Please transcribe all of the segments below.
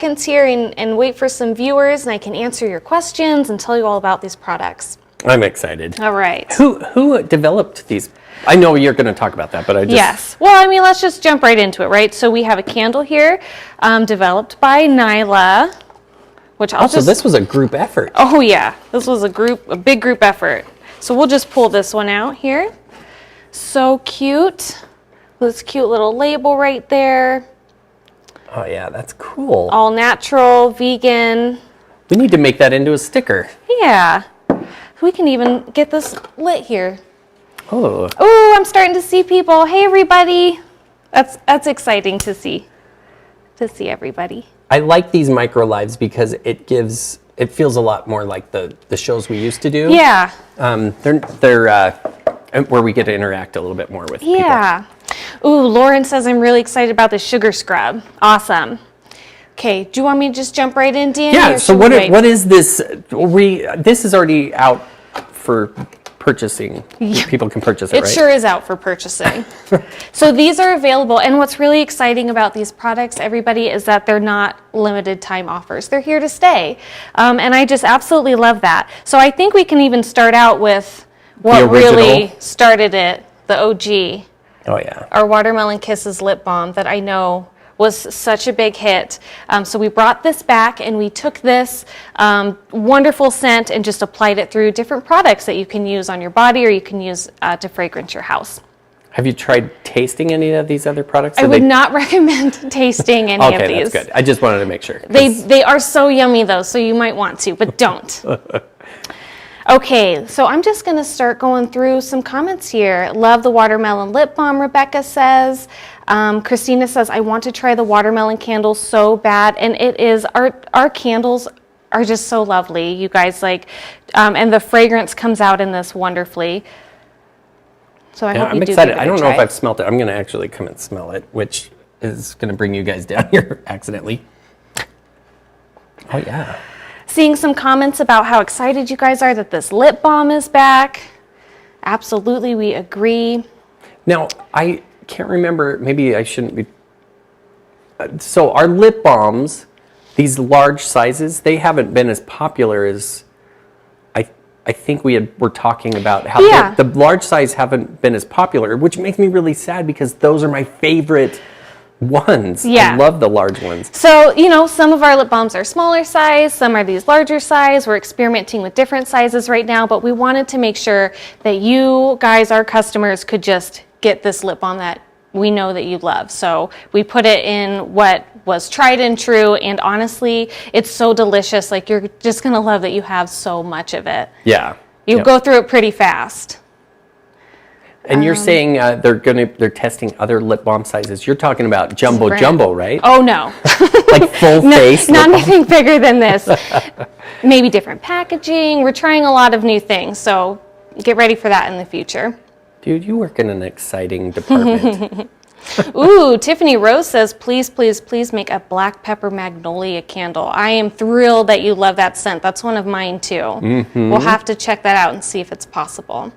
seconds here and wait for some viewers, and I can answer your questions and tell you all about these products. I'm excited. All right. Who developed these? I know you're going to talk about that, but I just... Yes. Well, I mean, let's just jump right into it, right? So we have a candle here developed by Nyla, which I'll So this was a group effort. Oh, yeah. This was a big group effort. So we'll just pull this one out here. So cute. This cute little label right there. Oh, yeah, that's cool. All natural, vegan. We need to make that into a sticker. Yeah. We can even get this lit here. Oh. Oh, I'm starting to see people. Hey, everybody. That's exciting to see everybody. I like these micro lives because it feels a lot more like the shows we used to do. Yeah. They're where we get to interact a little bit more with people. Yeah. Ooh, Lauren says I'm really excited about the sugar scrub. Awesome. Okay, do you want me to just jump right in, Danny? Yeah, so what is this? This is already out for purchasing. Yeah. People can purchase it, right? It sure is out for purchasing. So these are available, and what's really exciting about these products, everybody, is that they're not limited time offers. They're here to stay, and I just absolutely love that. So I think we can even start out with what really started it, the OG. Oh, yeah. Our Watermelon Kisses lip balm that I know was such a big hit. So we brought this back and we took this wonderful scent and just applied it through different products that you can use on your body or you can use to fragrance your house. Have you tried tasting any of these other products? I would not recommend tasting any of these. Okay, that's good. I just wanted to make sure. They are so yummy though, so you might want to, but don't. Okay, so I'm just going to start going through some comments here. Love the watermelon lip balm, Rebecca says. Christina says, I want to try the watermelon candle so bad. And it is, our candles are just so lovely, you guys, and the fragrance comes out in this wonderfully. So I hope you I'm do excited. I don't know if I've smelled it. I'm going to actually come and smell it, which is going to bring you guys down here accidentally. Oh, yeah. Seeing some comments about how excited you guys are that this lip balm is back. Absolutely, we agree. Now, I can't remember, maybe I shouldn't be. So our lip balms, these large sizes, they haven't been as popular as I think we're talking about how the large size haven't been as popular, which makes me really sad because those are my favorite ones. Yeah. I love the large ones. So, some of our lip balms are smaller size, some are these larger size. We're experimenting with different sizes right now, but we wanted to make sure that you guys, our customers, could just get this lip balm that we know that you love. So we put it in what was tried and true, and honestly, it's so delicious. You're just going to love that you have so much of it. Yeah. You go through it pretty fast. And you're saying they're testing other lip balm sizes. You're talking about jumbo, right? Oh no, like full face. Not anything bigger than this. Maybe different packaging. We're trying a lot of new things, so get ready for that in the future. Dude, you work in an exciting department. Ooh, Tiffany Rose says, please, please, please make a black pepper magnolia candle. I am thrilled that you love that scent. That's one of mine too. Mm-hmm. We'll have to check that out and see if it's possible.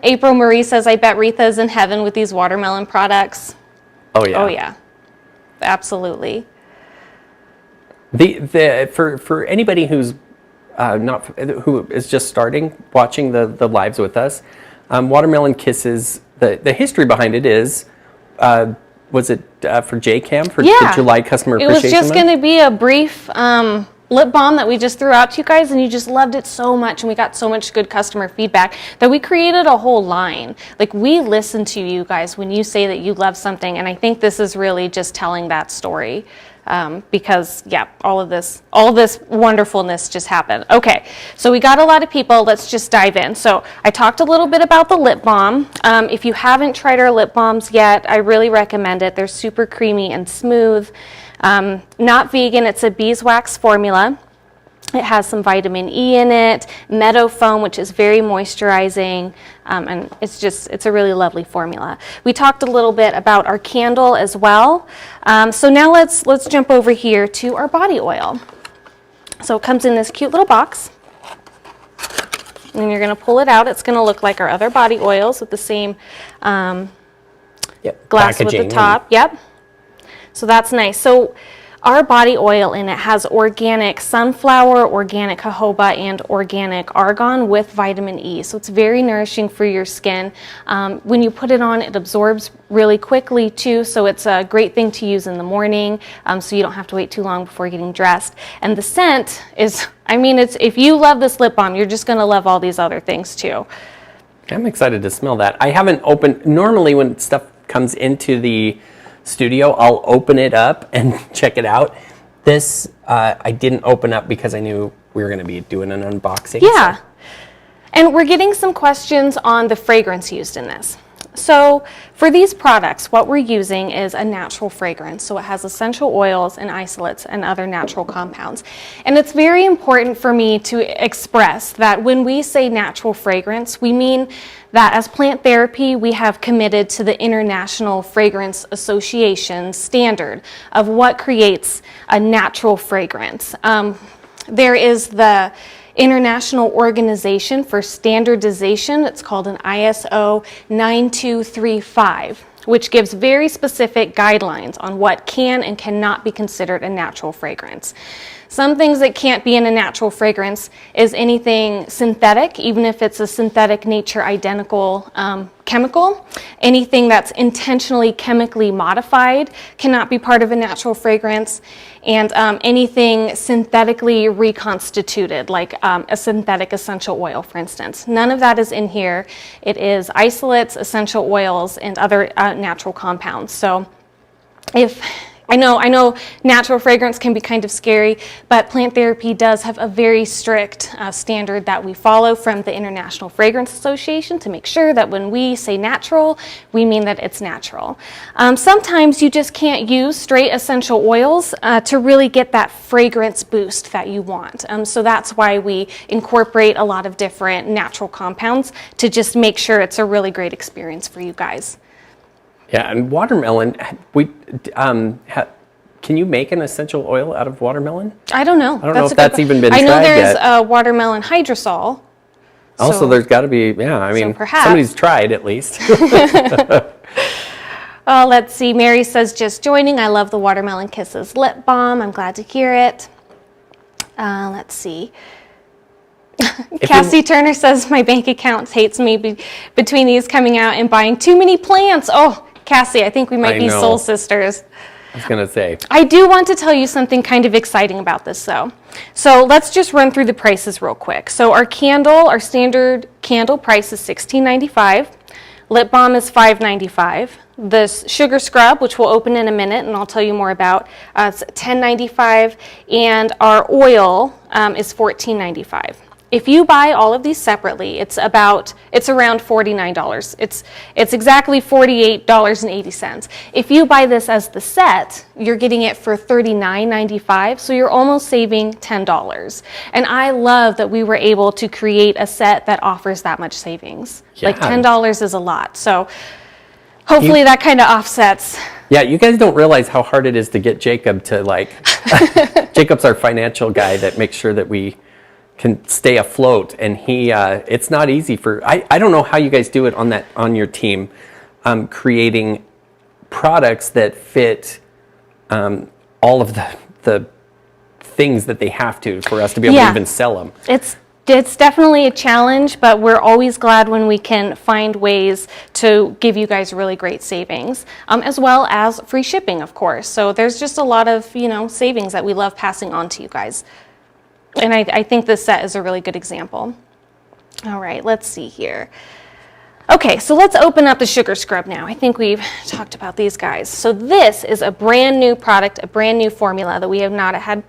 April Marie says, I bet Retha's in heaven with these watermelon products. Oh, yeah. Oh, yeah. Absolutely. For anybody who's who is just starting watching the lives with us, Watermelon Kisses, the history behind it is, was it for JCAM, for the July Customer Appreciation Month? It was just going to be a brief lip balm that we just threw out to you guys, and you just loved it so much, and we got so much good customer feedback that we created a whole line. We listen to you guys when you say that you love something, and I think this is really just telling that story. Because all of this wonderfulness just happened. Okay, so we got a lot of people. Let's just dive in. So I talked a little bit about the lip balm. If you haven't tried our lip balms yet, I really recommend it. They're super creamy and smooth. Not vegan. It's a beeswax formula. It has some vitamin E in it, meadow foam, which is very moisturizing, and it's a really lovely formula. We talked a little bit about our candle as well. So now let's jump over here to our body oil. So it comes in this cute little box, and then you're going to pull it out. It's going to look like our other body oils with the same glass with the top. Yep. So that's nice. So Our body oil in it has organic sunflower, organic jojoba, and organic argan with vitamin E. So it's very nourishing for your skin. When you put it on, it absorbs really quickly too. So it's a great thing to use in the morning, so you don't have to wait too long before getting dressed. And the scent is, I mean, if you love this lip balm, you're just going to love all these other things too. I'm excited to smell that. I haven't opened, normally when stuff comes into the studio, I'll open it up and check it out. This I didn't open up because I knew we were going to be doing an unboxing. Yeah. So. And we're getting some questions on the fragrance used in this. So for these products, what we're using is a natural fragrance. So it has essential oils and isolates and other natural compounds. And it's very important for me to express that when we say natural fragrance, we mean that as Plant Therapy, we have committed to the International Fragrance Association standard of what creates a natural fragrance. There is the International Organization for Standardization. It's called an ISO 9235, which gives very specific guidelines on what can and cannot be considered a natural fragrance. Some things that can't be in a natural fragrance is anything synthetic, even if it's a synthetic nature identical chemical. Anything that's intentionally chemically modified cannot be part of a natural fragrance. And anything synthetically reconstituted, like a synthetic essential oil, for instance. None of that is in here. It is isolates, essential oils, and other natural compounds. So I know natural fragrance can be kind of scary, but Plant Therapy does have a very strict standard that we follow from the International Fragrance Association to make sure that when we say natural, we mean that it's natural. Sometimes you just can't use straight essential oils to really get that fragrance boost that you want. So that's why we incorporate a lot of different natural compounds to just make sure it's a really great experience for you guys. Yeah, and watermelon, can you make an essential oil out of watermelon? I don't know. I don't know if that's even been tried yet. I know there's watermelon hydrosol. Also, there's got to be, yeah, I mean, somebody's tried at least. Let's see. Mary says, just joining. I love the Watermelon Kisses lip balm. I'm glad to hear it. Let's see. Cassie Turner says, my bank account hates me between these coming out and buying too many plants. Oh, Cassie, I think we might be soul sisters. I was going to say. I do want to tell you something kind of exciting about this, though. So let's just run through the prices real quick. So our standard candle price is $16.95. Lip balm is $5.95. This sugar scrub, which we'll open in a minute and I'll tell you more about, it's $10.95. And our oil is $14.95. If you buy all of these separately, it's around $49. It's exactly $48.80. If you buy this as the set, you're getting it for $39.95, so you're almost saving $10. And I love that we were able to create a set that offers that much savings. Yeah. Like $10 is a lot. So hopefully that kind of offsets. Yeah, you guys don't realize how hard it is to get Jacob to Jacob's our financial guy that makes sure that we can stay afloat, and it's not easy for, I don't know how you guys do it on your team, creating products that fit all of the things that they have to for us to be able to even sell them. It's definitely a challenge, but we're always glad when we can find ways to give you guys really great savings, as well as free shipping, of course. So there's just a lot of savings that we love passing on to you guys. And I think this set is a really good example. All right, let's see here. Okay, so let's open up the sugar scrub now. I think we've talked about these guys. So this is a brand new product, a brand new formula that we have not had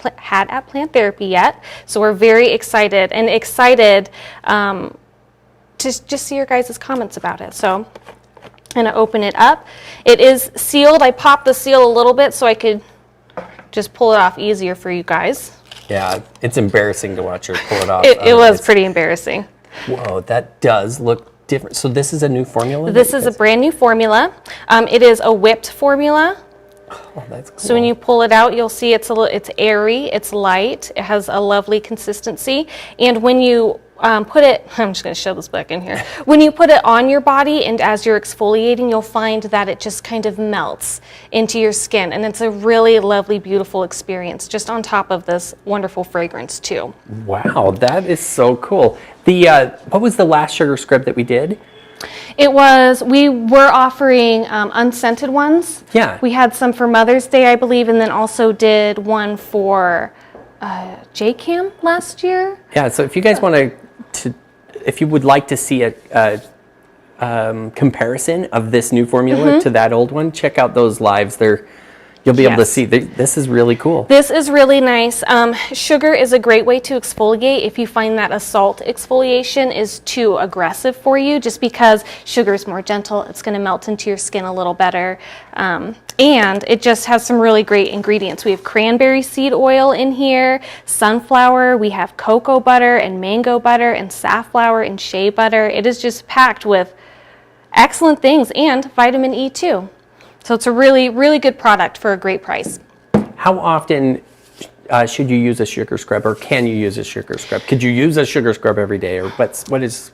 at Plant Therapy yet. So we're very excited to just see your guys' comments about it. So I'm gonna open it up. It is sealed. I popped the seal a little bit so I could just pull it off easier for you guys. Yeah, it's embarrassing to watch her pull it off. It was pretty embarrassing. Whoa, that does look different. So this is a new formula? This is a brand new formula. It is a whipped formula. Oh, that's cool. So when you pull it out, you'll see it's airy, it's light, it has a lovely consistency. And when you put it, I'm just going to show this back in here. When you put it on your body and as you're exfoliating, you'll find that it just kind of melts into your skin. And it's a really lovely, beautiful experience just on top of this wonderful fragrance too. Wow, that is so cool. What was the last sugar scrub that we did? We were offering unscented ones. Yeah. We had some for Mother's Day, I believe, and then also did one for JCAM last year. Yeah, so if you guys want to, if you would like to see a comparison of this new formula to that old one, check out those lives. You'll be able to see. This is really cool. This is really nice. Sugar is a great way to exfoliate if you find that a salt exfoliation is too aggressive for you, just because sugar is more gentle. It's going to melt into your skin a little better. And it just has some really great ingredients. We have cranberry seed oil in here, sunflower, we have cocoa butter and mango butter and safflower and shea butter. It is just packed with excellent things and vitamin E too. So it's a really, really good product for a great price. How often should you use a sugar scrub, or can you use a sugar scrub? Could you use a sugar scrub every day, or what is?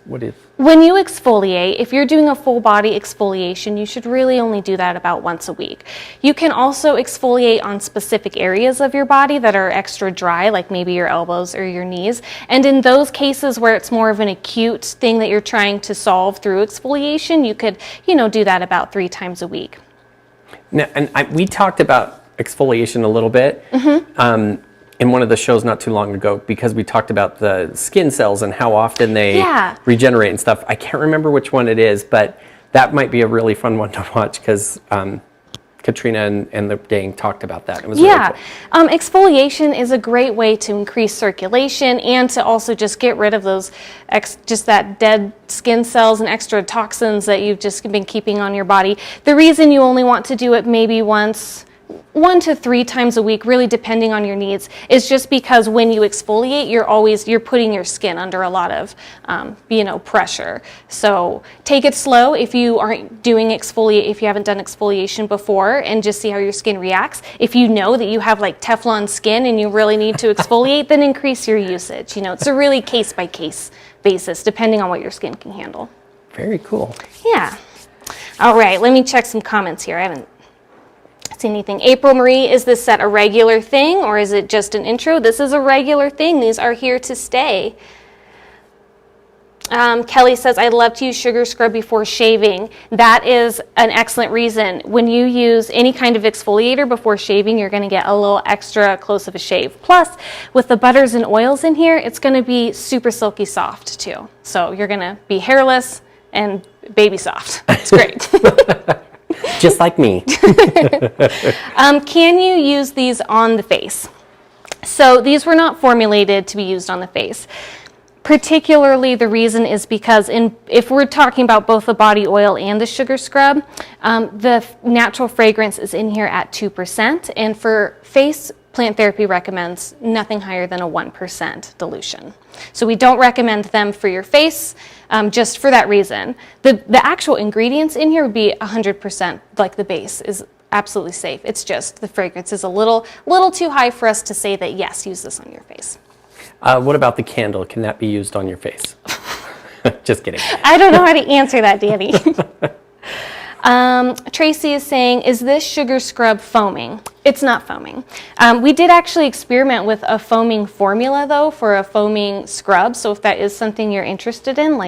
When you exfoliate, if you're doing a full body exfoliation, you should really only do that about once a week. You can also exfoliate on specific areas of your body that are extra dry, like maybe your elbows or your knees. And in those cases where it's more of an acute thing that you're trying to solve through exfoliation, you could, do that about 3 times a week. Now, we talked about exfoliation a little bit in one of the shows not too long ago, because we talked about the skin cells and how often they regenerate and stuff. I can't remember which one it is, but that might be a really fun one to watch, because Katrina and the gang talked about that. It was really cool. Exfoliation is a great way to increase circulation and to also just get rid of those just that dead skin cells and extra toxins that you've just been keeping on your body. The reason you only want to do it maybe 1 to 3 times a week, really depending on your needs, is just because when you exfoliate, you're putting your skin under a lot of pressure. So take it slow if you aren't doing if you haven't done exfoliation before, and just see how your skin reacts. If you know that you have like Teflon skin and you really need to exfoliate, then increase your usage. It's a really case by case basis depending on what your skin can handle. Very cool. Yeah. All right, let me check some comments here. I haven't see anything. April Marie, is this set a regular thing or is it just an intro? This is a regular thing. These are here to stay. Kelly says, I love to use sugar scrub before shaving. That is an excellent reason. When you use any kind of exfoliator before shaving, you're going to get a little extra close of a shave. Plus, with the butters and oils in here, it's going to be super silky soft too. So you're going to be hairless and baby soft. It's great. Just like me. Can you use these on the face? So these were not formulated to be used on the face. Particularly, the reason is because if we're talking about both the body oil and the sugar scrub, the natural fragrance is in here at 2%. And for face, Plant Therapy recommends nothing higher than a 1% dilution. So we don't recommend them for your face, just for that reason. The actual ingredients in here would be 100%, like the base is absolutely safe. It's just the fragrance is a little too high for us to say that, yes, use this on your face. What about the candle? Can that be used on your face? Just kidding. I don't know how to answer that, Danny. Tracy is saying, is this sugar scrub foaming? It's not foaming. We did actually experiment with a foaming formula, though, for a foaming scrub. So if that is something you're interested in,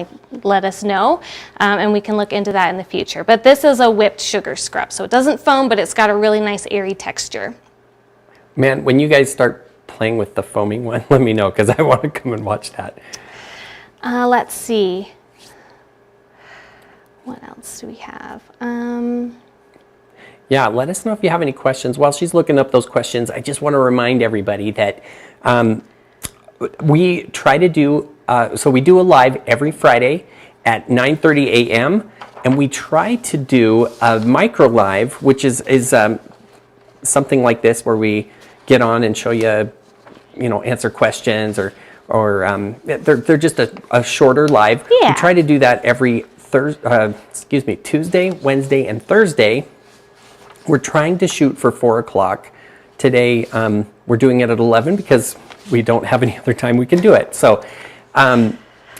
let us know, and we can look into that in the future. But this is a whipped sugar scrub. So it doesn't foam, but it's got a really nice airy texture. Man, when you guys start playing with the foaming one, let me know, because I want to come and watch that. Let's see. What else do we have? Yeah, let us know if you have any questions. While she's looking up those questions, I just want to remind everybody that we try to do, so we do a live every Friday at 9:30 a.m. and we try to do a micro live, which is something like this, where we get on and show you, answer questions, or they're just a shorter live. Yeah. We try to do that every Tuesday, Wednesday, and Thursday. We're trying to shoot for 4 o'clock. Today, we're doing it at 11 because we don't have any other time we can do it. So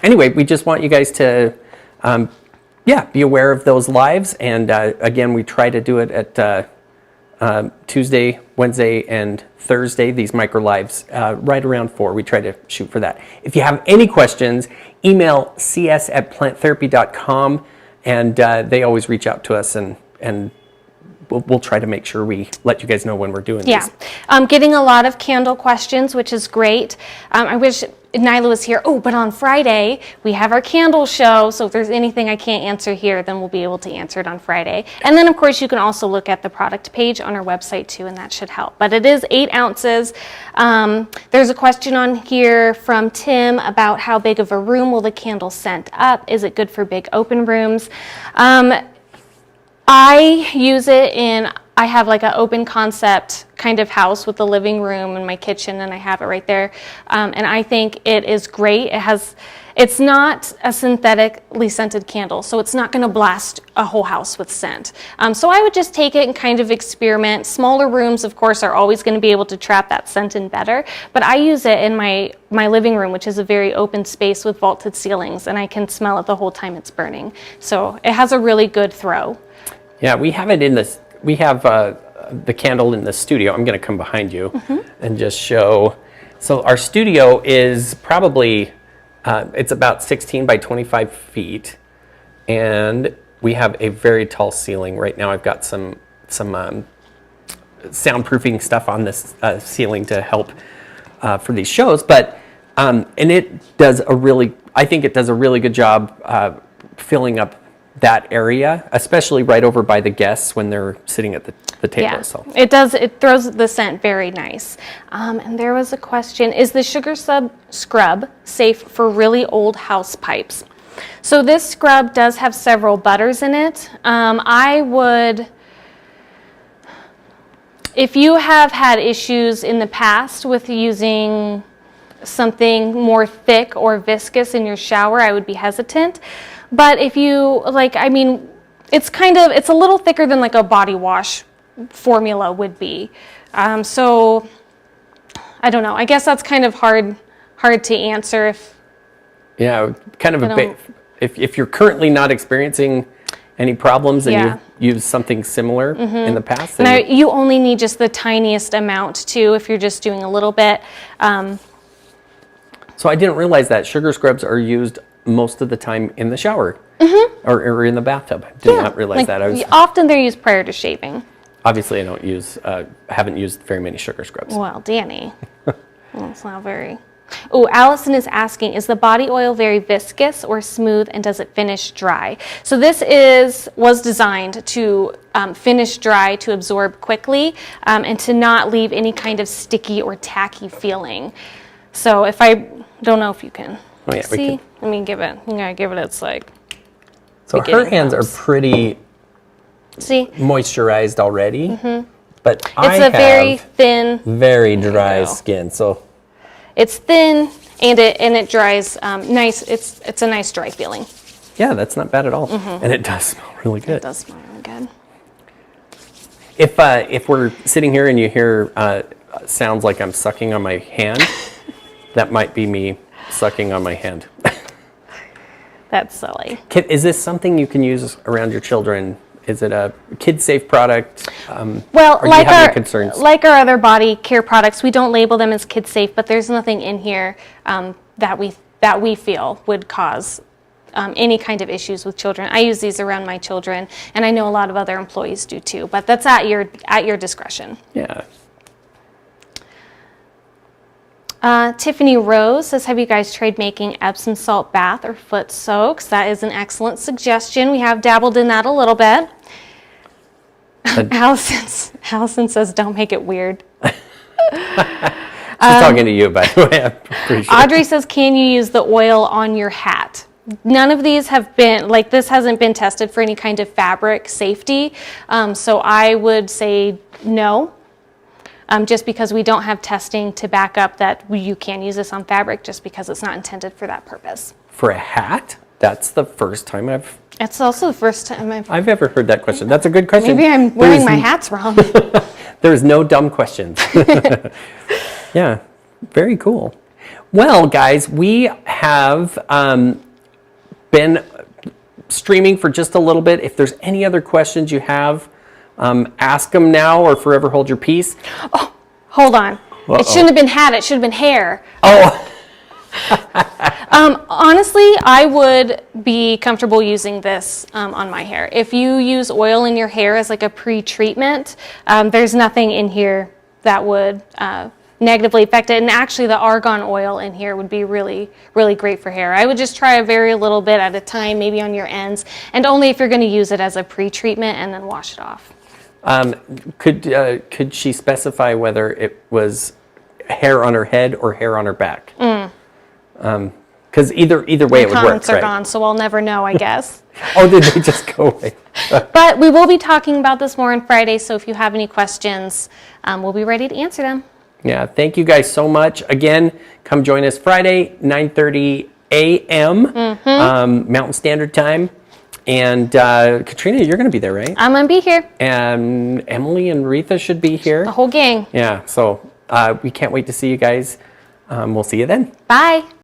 anyway, we just want you guys to, be aware of those lives. And again, we try to do it at Tuesday, Wednesday, and Thursday, these micro lives, right around 4. We try to shoot for that. If you have any questions, email cs@planttherapy.com, and they always reach out to us, and we'll try to make sure we let you guys know when we're doing these. Getting a lot of candle questions, which is great. I wish Nyla was here. Oh, but on Friday, we have our candle show. So if there's anything I can't answer here, then we'll be able to answer it on Friday. And then, of course, you can also look at the product page on our website, too, and that should help. But it is 8 ounces. There's a question on here from Tim about how big of a room will the candle scent up? Is it good for big open rooms? I use it I have like an open concept kind of house with the living room and my kitchen, and I have it right there. And I think it is great. It's not a synthetically scented candle, so it's not going to blast a whole house with scent. So I would just take it and kind of experiment. Smaller rooms, of course, are always going to be able to trap that scent in better, but I use it in my living room, which is a very open space with vaulted ceilings, and I can smell it the whole time it's burning. So it has a really good throw. Yeah, we have it we have the candle in the studio. I'm going to come behind you and just show. So our studio is probably, it's about 16 by 25 feet, and we have a very tall ceiling. Right now I've got some soundproofing stuff on this ceiling to help for these shows, but and it does I think it does a really good job filling up that area, especially right over by the guests when they're sitting at the table. Yeah, so it does. It throws the scent very nice. And there was a question: is the sugar scrub safe for really old house pipes? So this scrub does have several butters in it. I would, if you have had issues in the past with using something more thick or viscous in your shower, I would be hesitant. But if you, it's a little thicker than like a body wash formula would be. So I don't know. I guess that's kind of hard to answer if you're currently not experiencing any problems and you've used something similar in the past. Now, you only need just the tiniest amount too if you're just doing a little bit. So I didn't realize that sugar scrubs are used most of the time in the shower or in the bathtub. I did not realize that. Often they're used prior to shaving. Obviously, I haven't used very many sugar scrubs. Well, Danny, it's not very. Oh, Allison is asking, is the body oil very viscous or smooth, and does it finish dry? So this was designed to finish dry, to absorb quickly, and to not leave any kind of sticky or tacky feeling. So if I don't know if you can see, let me give it. I'm gonna give it. It's like. So her hands are pretty moisturized already, but it's a very thin, very dry skin. So it's thin and it dries nice. It's a nice dry feeling. Yeah, that's not bad at all, and it does smell really good. It does smell really good. If we're sitting here and you hear sounds like I'm sucking on my hand, that might be me sucking on my hand. That's silly. Is this something you can use around your children? Is it a kid-safe product? Well, or do you have any concerns? Like our other body care products, we don't label them as kid-safe, but there's nothing in here that we feel would cause any kind of issues with children. I use these around my children, and I know a lot of other employees do too. But that's at your discretion. Yeah. Tiffany Rose says, have you guys tried making Epsom salt bath or foot soaks? That is an excellent suggestion. We have dabbled in that a little bit. Allison says, don't make it weird. She's talking to you, by the way. I'm pretty sure. Audrey says, can you use the oil on your hat? None of these have been, this hasn't been tested for any kind of fabric safety. So I would say no. Just because we don't have testing to back up that you can use this on fabric, just because it's not intended for that purpose. For a hat? That's the first time It's also the first time I've ever heard that question. That's a good question. Maybe I'm wearing my hats wrong. There's no dumb questions. Yeah, very cool. Well, guys, we have been streaming for just a little bit. If there's any other questions you have, ask them now or forever hold your peace. Oh, hold on. Uh-oh. It shouldn't have been hat. It should have been hair. Oh. Honestly, I would be comfortable using this on my hair. If you use oil in your hair as like a pre-treatment, there's nothing in here that would negatively affect it. And actually, the argan oil in here would be really, really great for hair. I would just try a very little bit at a time, maybe on your ends, and only if you're going to use it as a pre-treatment, and then wash it off. Could she specify whether it was hair on her head or hair on her back? Because either way it would work, Comments are right? gone, so I'll never know, I guess. Oh, did they just go away? But we will be talking about this more on Friday, so if you have any questions, we'll be ready to answer them. Yeah, thank you guys so much. Again, come join us Friday, 9:30 a.m. Mountain Standard Time. And Katrina, you're going to be there, right? I'm going to be here. And Emily and Retha should be here. The whole gang. Yeah, so we can't wait to see you guys. We'll see you then. Bye.